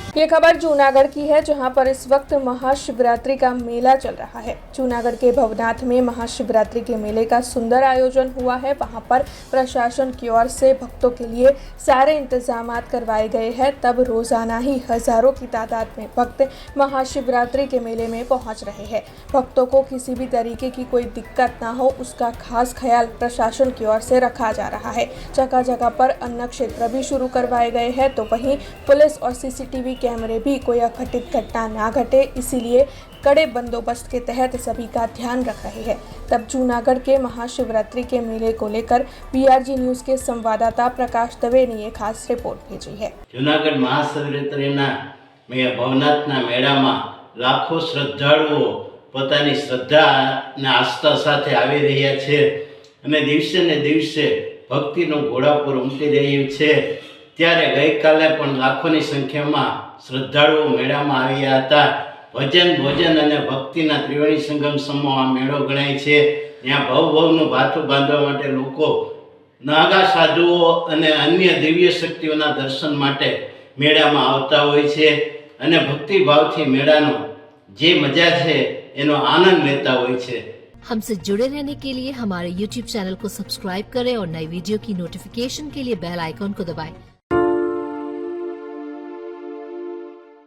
ये खबर जूनागढ़ की है, जहां पर इस वक्त महाशिवरात्रि का मेला चल रहा है। जूनागढ़ के भवनाथ में महाशिवरात्रि के मेले का सुंदर आयोजन हुआ है। वहां पर प्रशासन की ओर से भक्तों के लिए सारे इंतजामात करवाए गए हैं। तब रोजाना ही हजारों की तादाद में भक्त महाशिवरात्रि के मेले में पहुंच रहे हैं। भक्तों को किसी भी तरीके की कोई दिक्कत ना हो, उसका खास ख्याल प्रशासन की ओर से रखा जा रहा है। जगह जगह पर अन्न क्षेत्र भी शुरू करवाए गए हैं, तो वहीं पुलिस और सीसीटीवी कैमरे भी कोई अघटित घटना ना घटे, इसीलिए कड़े बंदोबस्त के तहत सभी का ध्यान रख रहे हैं। तब जूनागढ़ के महाशिवरात्रि के मेले को लेकर बीआरजी न्यूज के संवाददाता प्रकाश दवे ने ये खास रिपोर्ट भेजी है। जूनागढ़ महाशिवरात्रिना भवनाथना मेळामां लाखों श्रद्धाळुओ પોતાની શ્રદ્ધા અને આસ્થા સાથે આવી રહ્યા છે અને દિવસે ને દિવસે ભક્તિનું ઘોડાપુર ઉમટી રહ્યું છે। ત્યારે ગઈકાલે પણ લાખોની સંખ્યામાં શ્રદ્ધાળુઓ મેળામાં આવ્યા હતા। ભજન ભોજન અને ભક્તિના ત્રિવેણી સંગમ સમૂહ આ મેળો ગણાય છે। ત્યાં ભવનું ભાથું બાંધવા માટે લોકો નાગા સાધુઓ અને અન્ય દિવ્ય શક્તિઓના દર્શન માટે મેળામાં આવતા હોય છે અને ભક્તિભાવથી મેળાનો જે મજા છે એનો आनंद लेता हुए छे। हमसे जुड़े रहने के लिए हमारे YouTube चैनल को सब्सक्राइब करें और नई वीडियो की नोटिफिकेशन के लिए बेल आइकॉन को दबाएं।